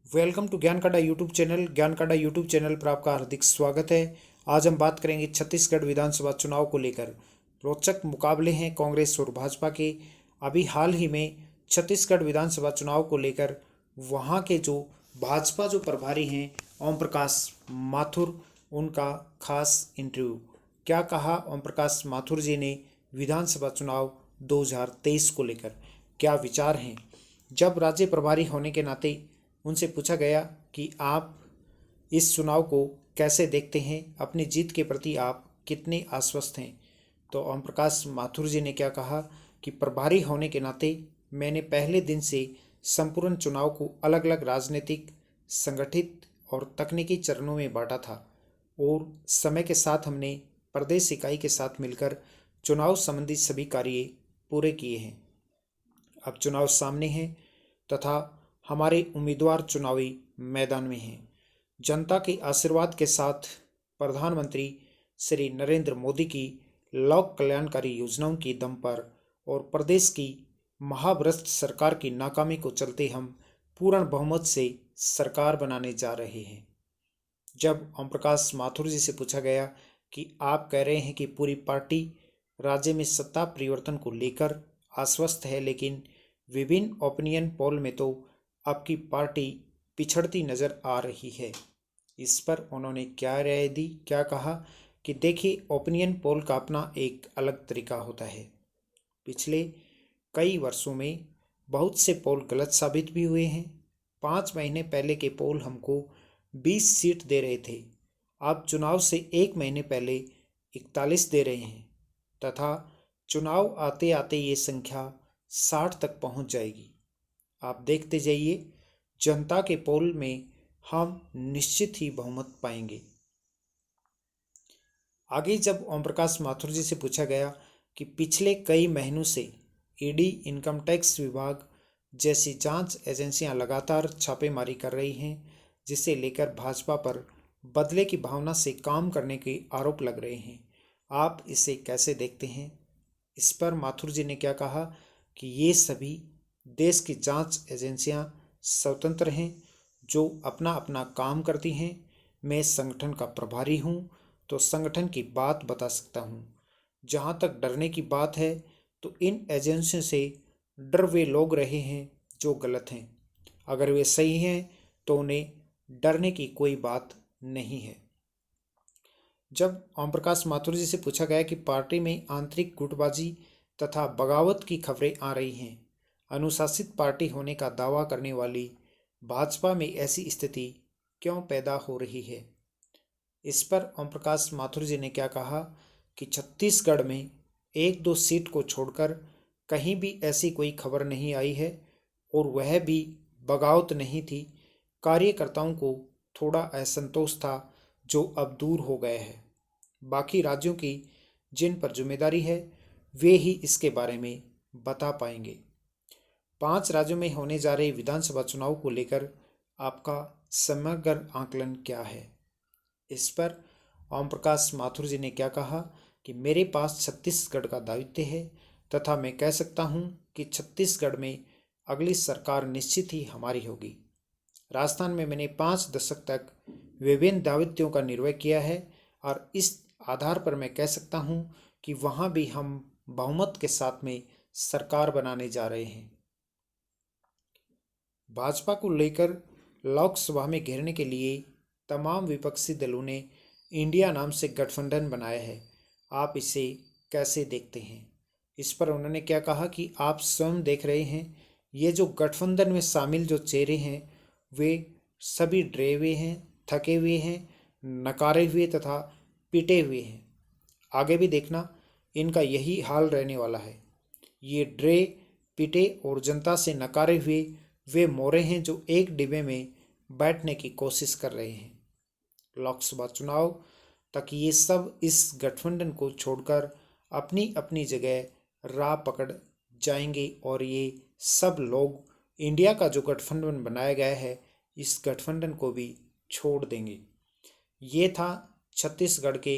Welcome to ज्ञान काटा YouTube channel. ज्ञान काटा यूट्यूब चैनल पर आपका हार्दिक स्वागत है। आज हम बात करेंगे छत्तीसगढ़ विधानसभा चुनाव को लेकर। रोचक मुकाबले हैं कांग्रेस और भाजपा के। अभी हाल ही में छत्तीसगढ़ विधानसभा चुनाव को लेकर वहां के जो भाजपा जो प्रभारी हैं ओम प्रकाश माथुर, उनका खास इंटरव्यू। क्या कहा ओम प्रकाश माथुर जी ने विधानसभा चुनाव 2023 को लेकर, क्या विचार हैं। जब राज्य प्रभारी होने के नाते उनसे पूछा गया कि आप इस चुनाव को कैसे देखते हैं, अपनी जीत के प्रति आप कितने आश्वस्त हैं, तो ओम प्रकाश माथुर जी ने क्या कहा कि प्रभारी होने के नाते मैंने पहले दिन से संपूर्ण चुनाव को अलग अलग राजनीतिक, संगठित और तकनीकी चरणों में बांटा था और समय के साथ हमने प्रदेश इकाई के साथ मिलकर चुनाव संबंधी सभी कार्य पूरे किए हैं। अब चुनाव सामने हैं तथा हमारे उम्मीदवार चुनावी मैदान में हैं। जनता के आशीर्वाद के साथ प्रधानमंत्री श्री नरेंद्र मोदी की लोक कल्याणकारी योजनाओं के दम पर और प्रदेश की महाभ्रष्ट सरकार की नाकामी को चलते हम पूर्ण बहुमत से सरकार बनाने जा रहे हैं। जब ओम प्रकाश माथुर जी से पूछा गया कि आप कह रहे हैं कि पूरी पार्टी राज्य में सत्ता परिवर्तन को लेकर आश्वस्त है, लेकिन विभिन्न ओपिनियन पोल में तो आपकी पार्टी पिछड़ती नजर आ रही है। इस पर उन्होंने क्या राय दी, क्या कहा कि देखिए, ओपिनियन पोल का अपना एक अलग तरीका होता है। पिछले कई वर्षों में बहुत से पोल गलत साबित भी हुए हैं। 5 महीने पहले के पोल हमको 20 सीट दे रहे थे, अब चुनाव से 1 महीने पहले 41 दे रहे हैं तथा चुनाव आते आते ये संख्या 60 तक पहुंच जाएगी। आप देखते जाइए, जनता के पोल में हम निश्चित ही बहुमत पाएंगे। आगे जब ओम प्रकाश माथुर जी से पूछा गया कि पिछले कई महीनों से ईडी, इनकम टैक्स विभाग जैसी जांच एजेंसियां लगातार छापेमारी कर रही हैं, जिसे लेकर भाजपा पर बदले की भावना से काम करने के आरोप लग रहे हैं, आप इसे कैसे देखते हैं। इस पर माथुर जी ने क्या कहा कि ये सभी देश की जांच एजेंसियां स्वतंत्र हैं, जो अपना अपना काम करती हैं। मैं संगठन का प्रभारी हूं, तो संगठन की बात बता सकता हूं। जहां तक डरने की बात है, तो इन एजेंसियों से डर वे लोग रहे हैं जो गलत हैं। अगर वे सही हैं तो उन्हें डरने की कोई बात नहीं है। जब ओम प्रकाश माथुर जी से पूछा गया कि पार्टी में आंतरिक गुटबाजी तथा बगावत की खबरें आ रही हैं, अनुशासित पार्टी होने का दावा करने वाली भाजपा में ऐसी स्थिति क्यों पैदा हो रही है। इस पर ओम प्रकाश माथुर जी ने क्या कहा कि छत्तीसगढ़ में 1-2 सीट को छोड़कर कहीं भी ऐसी कोई खबर नहीं आई है और वह भी बगावत नहीं थी। कार्यकर्ताओं को थोड़ा असंतोष था, जो अब दूर हो गया है। बाकी राज्यों की जिन पर जिम्मेदारी है वे ही इसके बारे में बता पाएंगे। 5 राज्यों में होने जा रहे विधानसभा चुनाव को लेकर आपका समग्र आकलन क्या है। इस पर ओम प्रकाश माथुर जी ने क्या कहा कि मेरे पास छत्तीसगढ़ का दायित्व है तथा मैं कह सकता हूं कि छत्तीसगढ़ में अगली सरकार निश्चित ही हमारी होगी। राजस्थान में मैंने 5 दशक तक विभिन्न दायित्वों का निर्वहन किया है और इस आधार पर मैं कह सकता हूं कि वहां भी हम बहुमत के साथ में सरकार बनाने जा रहे हैं। भाजपा को लेकर लोकसभा में घेरने के लिए तमाम विपक्षी दलों ने इंडिया नाम से गठबंधन बनाया है, आप इसे कैसे देखते हैं। इस पर उन्होंने क्या कहा कि आप स्वयं देख रहे हैं, ये जो गठबंधन में शामिल जो चेहरे हैं वे सभी डरे हुए हैं, थके हुए हैं, नकारे हुए तथा पिटे हुए हैं। आगे भी देखना, इनका यही हाल रहने वाला है। ये डरे, पिटे और जनता से नकारे हुए वे मोरे हैं जो एक डिब्बे में बैठने की कोशिश कर रहे हैं। लोकसभा चुनाव तक ये सब इस गठबंधन को छोड़कर अपनी अपनी जगह राह पकड़ जाएंगे और ये सब लोग इंडिया का जो गठबंधन बनाया गया है, इस गठबंधन को भी छोड़ देंगे। ये था छत्तीसगढ़ के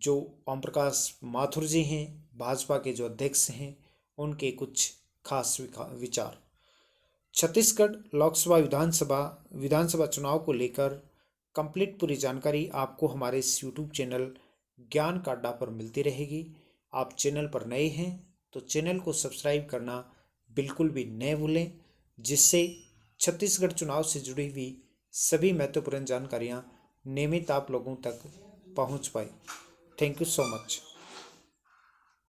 जो ओम प्रकाश माथुर जी हैं, भाजपा के जो अध्यक्ष हैं, उनके कुछ खास विचार। छत्तीसगढ़ लोकसभा विधानसभा चुनाव को लेकर कंप्लीट पूरी जानकारी आपको हमारे इस यूट्यूब चैनल ज्ञान का अड्डा पर मिलती रहेगी। आप चैनल पर नए हैं तो चैनल को सब्सक्राइब करना बिल्कुल भी न भूलें, जिससे छत्तीसगढ़ चुनाव से जुड़ी हुई सभी महत्वपूर्ण जानकारियां नियमित आप लोगों तक पहुंच पाए। Thank you so much.